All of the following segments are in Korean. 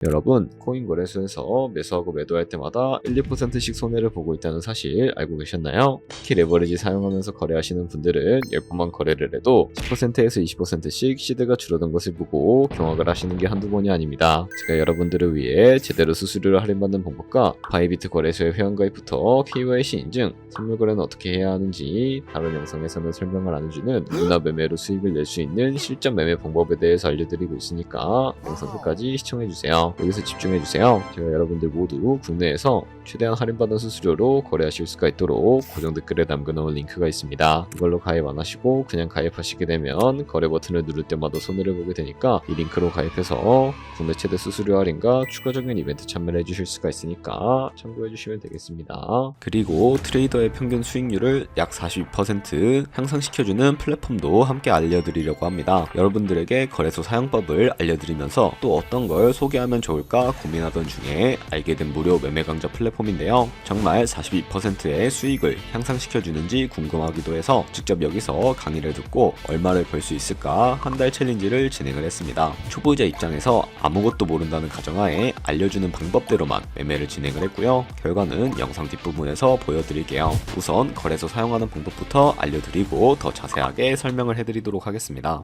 여러분, 코인 거래소에서 매수하고 매도할 때마다 1, 2%씩 손해를 보고 있다는 사실 알고 계셨나요? 특히 레버리지 사용하면서 거래하시는 분들은 10번만 거래를 해도 10%에서 20%씩 시드가 줄어든 것을 보고 경악을 하시는 게 한두 번이 아닙니다. 제가 여러분들을 위해 제대로 수수료를 할인받는 방법과 바이비트 거래소의 회원가입부터 KYC 인증, 선물 거래는 어떻게 해야 하는지 다른 영상에서는 설명을 안 해주는 누나 매매로 수익을 낼 수 있는 실전 매매 방법에 대해서 알려드리고 있으니까 영상 끝까지 시청해주세요. 여기서 집중해주세요. 제가 여러분들 모두 국내에서 최대한 할인받은 수수료로 거래하실 수가 있도록 고정 댓글에 남겨놓은 링크가 있습니다. 이걸로 가입 안 하시고 그냥 가입하시게 되면 거래 버튼을 누를 때마다 손해를 보게 되니까 이 링크로 가입해서 국내 최대 수수료 할인과 추가적인 이벤트 참여를 해주실 수가 있으니까 참고해주시면 되겠습니다. 그리고 트레이더의 평균 수익률을 약 42% 향상시켜주는 플랫폼도 함께 알려드리려고 합니다. 여러분들에게 거래소 사용법을 알려드리면서 또 어떤 걸 소개하면 좋을까 고민하던 중에 알게 된 무료 매매 강좌 플랫폼인데요. 정말 42%의 수익을 향상시켜주는지 궁금하기도 해서 직접 여기서 강의를 듣고 얼마를 벌 수 있을까 한 달 챌린지를 진행을 했습니다. 초보자 입장에서 아무것도 모른다는 가정하에 알려주는 방법대로만 매매를 진행을 했고요. 결과는 영상 뒷부분에서 보여드릴게요. 우선 거래소 사용하는 방법부터 알려드리고 더 자세하게 설명을 해드리도록 하겠습니다.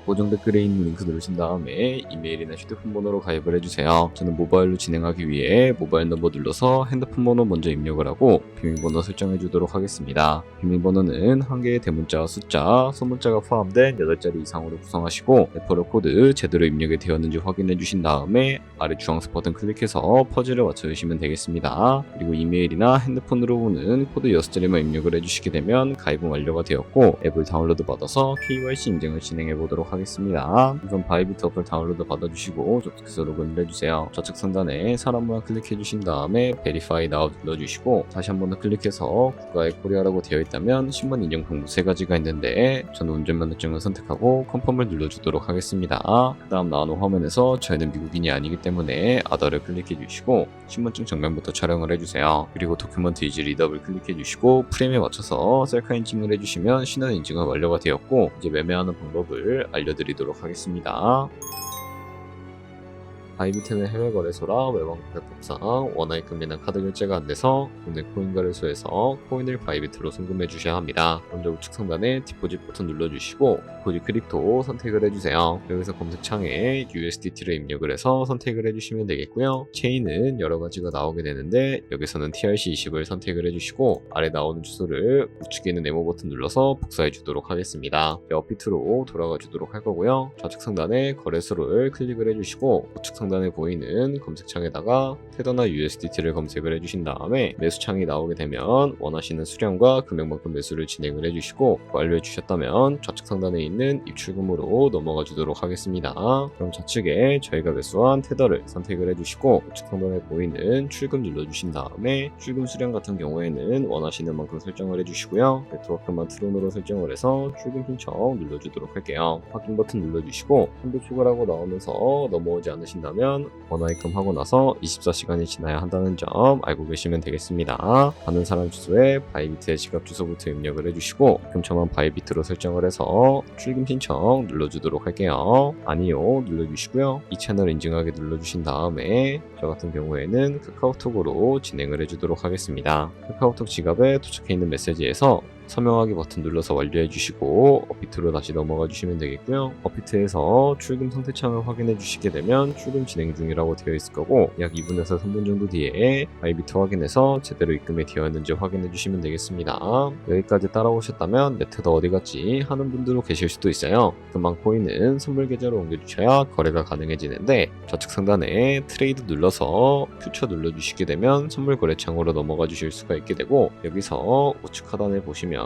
고정 댓글에 있는 링크 누르신 다음에 이메일이나 휴대폰 번호로 가입을 해주세요. 저는 모바일로 진행하기 위해 모바일 넘버 눌러서 핸드폰 번호 먼저 입력을 하고 비밀번호 설정해 주도록 하겠습니다. 비밀번호는 한 개의 대문자와 숫자, 소문자가 포함된 8자리 이상으로 구성하시고 레퍼럴 코드 제대로 입력이 되었는지 확인해 주신 다음에 아래 주황색 버튼 클릭해서 퍼즐을 맞춰주시면 되겠습니다. 그리고 이메일이나 핸드폰으로 오는 코드 6자리만 입력을 해주시게 되면 가입은 완료가 되었고 앱을 다운로드 받아서 KYC 인증을 진행해 보도록 하겠습니다. 우선 바이비트 어플 다운로드 받아주시고 접속해서 로그인을 해주세요. 좌측 상단에 사람 모양 클릭해 주신 다음에 Verify Now 눌러주시고 다시 한 번 더 클릭해서 국가의 코리아라고 되어 있다면 신분 인증 방법 3가지가 있는데 저는 운전면허증을 선택하고 컨펌을 눌러주도록 하겠습니다. 그 다음 나오는 화면에서 저희는 미국인이 아니기 때문에 아더를 클릭해 주시고 신분증 정면부터 촬영을 해주세요. 그리고 도큐먼트 이지 리더블 클릭해 주시고 프레임에 맞춰서 셀카 인증을 해주시면 신원 인증은 완료가 되었고 이제 매매하는 방법을 알려드리도록 하겠습니다. 바이비트는 해외 거래소라 외환 거래법상 원화입금 및 카드 결제가 안 돼서 국내 코인 거래소에서 코인을 바이비트로 송금해 주셔야 합니다. 먼저 우측 상단에 디포짓 버튼 눌러주시고 디포짓 크립토 선택을 해주세요. 여기서 검색창에 USDT를 입력을 해서 선택을 해주시면 되겠고요. 체인은 여러 가지가 나오게 되는데 여기서는 TRC20을 선택을 해주시고 아래 나오는 주소를 우측에 있는 네모 버튼 눌러서 복사해 주도록 하겠습니다. 업비트로 돌아가 주도록 할 거고요. 좌측 상단에 거래소를 클릭을 해주시고 우측 상단에 보이는 검색창에다가 테더나 USDT를 검색을 해주신 다음에 매수창이 나오게 되면 원하시는 수량과 금액만큼 매수를 진행을 해주시고 완료해 주셨다면 좌측 상단에 있는 입출금으로 넘어가 주도록 하겠습니다. 그럼 좌측에 저희가 매수한 테더를 선택을 해주시고 우측 상단에 보이는 출금 눌러주신 다음에 출금 수량 같은 경우에는 원하시는 만큼 설정을 해주시고요. 네트워크만 트론으로 설정을 해서 출금 신청 눌러주도록 할게요. 확인 버튼 눌러주시고 한도 추가라고 나오면서 넘어오지 않으신다면 원화입금 하고 나서 24시간이 지나야 한다는 점 알고 계시면 되겠습니다. 받는 사람 주소에 바이비트의 지갑 주소부터 입력을 해주시고 입금처만 바이비트로 설정을 해서 출금 신청 눌러주도록 할게요. 아니요 눌러주시고요. 이 채널 인증하게 눌러주신 다음에 저 같은 경우에는 카카오톡으로 진행을 해주도록 하겠습니다. 카카오톡 지갑에 도착해 있는 메시지에서 서명하기 버튼 눌러서 완료해 주시고 업비트로 다시 넘어가 주시면 되겠고요. 업비트에서 출금 상태창을 확인해 주시게 되면 출금 진행 중이라고 되어 있을 거고 약 2분에서 3분 정도 뒤에 바이비트 확인해서 제대로 입금이 되었는지 확인해 주시면 되겠습니다. 여기까지 따라오셨다면 내 테더 어디 갔지 하는 분들도 계실 수도 있어요. 금방 코인은 선물 계좌로 옮겨주셔야 거래가 가능해지는데 좌측 상단에 트레이드 눌러서 퓨처 눌러주시게 되면 선물 거래 창으로 넘어가 주실 수가 있게 되고 여기서 우측 하단에 보시면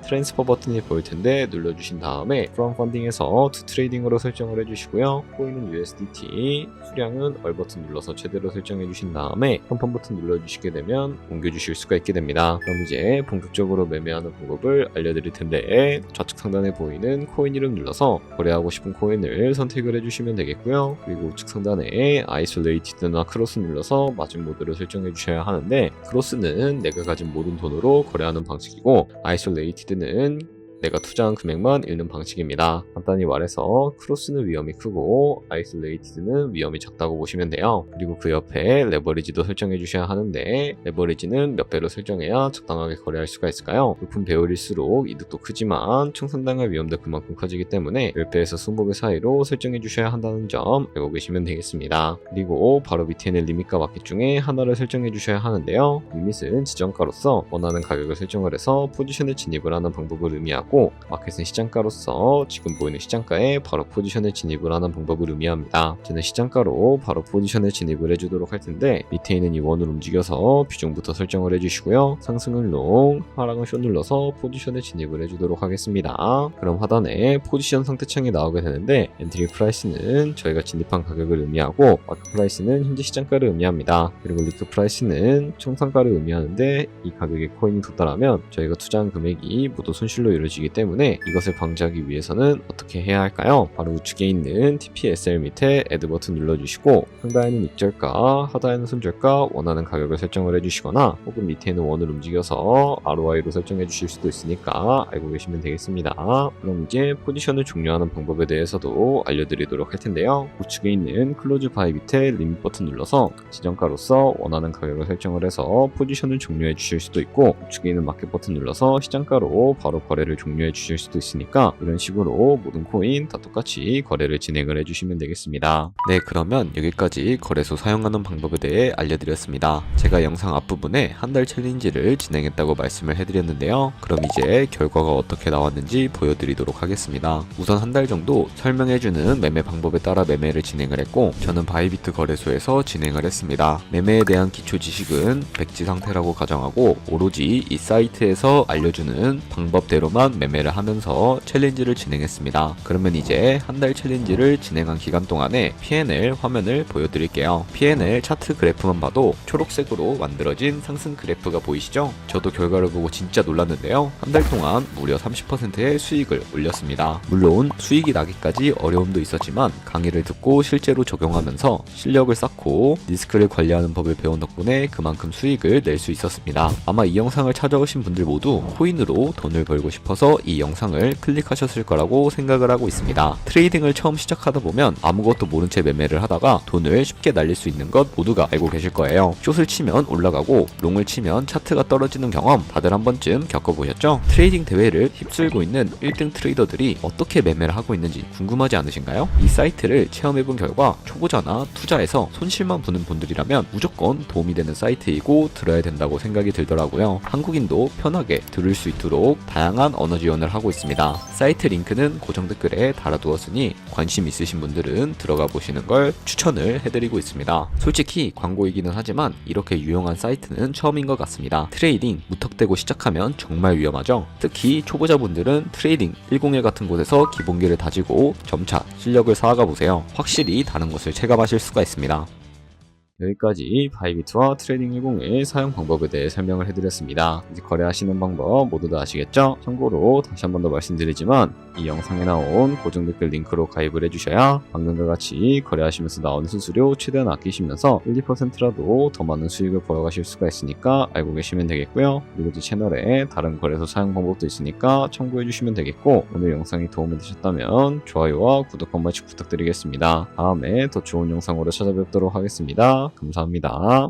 트랜스퍼 버튼이 보일 텐데 눌러주신 다음에 From Funding에서 To Trading으로 설정을 해주시고요. 코인은 USDT, 수량은 얼 버튼 눌러서 제대로 설정해 주신 다음에 컨펌 버튼 눌러주시게 되면 옮겨주실 수가 있게 됩니다. 그럼 이제 본격적으로 매매하는 방법을 알려드릴 텐데 좌측 상단에 보이는 코인 이름 눌러서 거래하고 싶은 코인을 선택을 해주시면 되겠고요. 그리고 우측 상단에 Isolated나 크로스 눌러서 마진 모드를 설정해 주셔야 하는데 크로스는 내가 가진 모든 돈으로 거래하는 방식이고 아이솔레이티드는 내가 투자한 금액만 읽는 방식입니다. 간단히 말해서 크로스는 위험이 크고 아이솔레이티드는 위험이 작다고 보시면 돼요. 그리고 그 옆에 레버리지도 설정해 주셔야 하는데 레버리지는 몇 배로 설정해야 적당하게 거래할 수가 있을까요? 높은 배율일수록 이득도 크지만 청산당할 위험도 그만큼 커지기 때문에 10배에서 20배 사이로 설정해 주셔야 한다는 점 알고 계시면 되겠습니다. 그리고 바로 밑에 있는 리밋과 마켓 중에 하나를 설정해 주셔야 하는데요. 리밋은 지정가로서 원하는 가격을 설정을 해서 포지션에 진입을 하는 방법을 의미하고 마켓은 시장가로서 지금 보이는 시장가에 바로 포지션에 진입을 하는 방법을 의미합니다. 저는 시장가로 바로 포지션에 진입을 해주도록 할 텐데 밑에 있는 이 원을 움직여서 비중부터 설정을 해주시고요. 상승은 롱, 하락은 숏 눌러서 포지션에 진입을 해주도록 하겠습니다. 그럼 하단에 포지션 상태창이 나오게 되는데 엔트리 프라이스는 저희가 진입한 가격을 의미하고 마켓 프라이스는 현재 시장가를 의미합니다. 그리고 리크 프라이스는 총상가를 의미하는데 이 가격에 코인이 돋다라면 저희가 투자한 금액이 모두 손실로 이루어지기 때문에 이것을 방지하기 위해서는 어떻게 해야 할까요? 바로 우측에 있는 TPSL 밑에 애드 버튼 눌러주시고 상단에는 익절가, 하단에는 손절가 원하는 가격을 설정을 해주시거나 혹은 밑에 있는 원을 움직여서 ROI로 설정해 주실 수도 있으니까 알고 계시면 되겠습니다. 그럼 이제 포지션을 종료하는 방법에 대해서도 알려드리도록 할 텐데요. 우측에 있는 클로즈 바이 밑에 리밋 버튼 눌러서 지정가로서 원하는 가격을 설정을 해서 포지션을 종료해 주실 수도 있고 우측에 있는 마켓 버튼 눌러서 시장가로 바로 거래를 종료해 주실 수도 있으니까 이런 식으로 모든 코인 다 똑같이 거래를 진행을 해주시면 되겠습니다. 네, 그러면 여기까지 거래소 사용하는 방법에 대해 알려드렸습니다. 제가 영상 앞부분에 한 달 챌린지를 진행했다고 말씀을 해드렸는데요. 그럼 이제 결과가 어떻게 나왔는지 보여드리도록 하겠습니다. 우선 한 달 정도 설명해주는 매매 방법에 따라 매매를 진행을 했고 저는 바이비트 거래소에서 진행을 했습니다. 매매에 대한 기초 지식은 백지 상태라고 가정하고 오로지 이 사이트에서 알려주는 방법대로만 매매를 하면서 챌린지를 진행했습니다. 그러면 이제 한 달 챌린지를 진행한 기간 동안에 P&L 화면을 보여드릴게요. P&L 차트 그래프만 봐도 초록색으로 만들어진 상승 그래프가 보이시죠? 저도 결과를 보고 진짜 놀랐는데요. 한 달 동안 무려 30%의 수익을 올렸습니다. 물론 수익이 나기까지 어려움도 있었지만 강의를 듣고 실제로 적용하면서 실력을 쌓고 리스크를 관리하는 법을 배운 덕분에 그만큼 수익을 낼 수 있었습니다. 아마 이 영상을 찾아오신 분들 모두 코인으로 돈을 벌고 싶어서 이 영상을 클릭하셨을 거라고 생각을 하고 있습니다. 트레이딩을 처음 시작하다 보면 아무것도 모른 채 매매를 하다가 돈을 쉽게 날릴 수 있는 것 모두가 알고 계실 거예요. 숏을 치면 올라가고 롱을 치면 차트가 떨어지는 경험 다들 한 번쯤 겪어보셨죠? 트레이딩 대회를 휩쓸고 있는 1등 트레이더들이 어떻게 매매를 하고 있는지 궁금하지 않으신가요? 이 사이트를 체험해본 결과 초보자나 투자에서 손실만 보는 분들이라면 무조건 도움이 되는 사이트이고 들어야 된다고 생각이 들더라고요. 한국인도 편하게 들을 수 있도록 다양한 언어 지원을 하고 있습니다. 사이트 링크는 고정 댓글에 달아두었으니 관심 있으신 분들은 들어가 보시는 걸 추천을 해드리고 있습니다. 솔직히 광고이기는 하지만 이렇게 유용한 사이트는 처음인 것 같습니다. 트레이딩 무턱대고 시작하면 정말 위험하죠. 특히 초보자분들은 트레이딩 101 같은 곳에서 기본기를 다지고 점차 실력을 쌓아가 보세요. 확실히 다른 것을 체감하실 수가 있습니다. 여기까지 바이비트와 트레이딩 101 사용 방법에 대해 설명을 해드렸습니다. 이제 거래하시는 방법 모두 다 아시겠죠? 참고로 다시 한 번 더 말씀드리지만 이 영상에 나온 고정 댓글 링크로 가입을 해주셔야 방금과 같이 거래하시면서 나오는 수수료 최대한 아끼시면서 1, 2%라도 더 많은 수익을 벌어가실 수가 있으니까 알고 계시면 되겠고요. 그리고 이 채널에 다른 거래소 사용 방법도 있으니까 참고해주시면 되겠고 오늘 영상이 도움이 되셨다면 좋아요와 구독 한 번씩 부탁드리겠습니다. 다음에 더 좋은 영상으로 찾아뵙도록 하겠습니다. 감사합니다.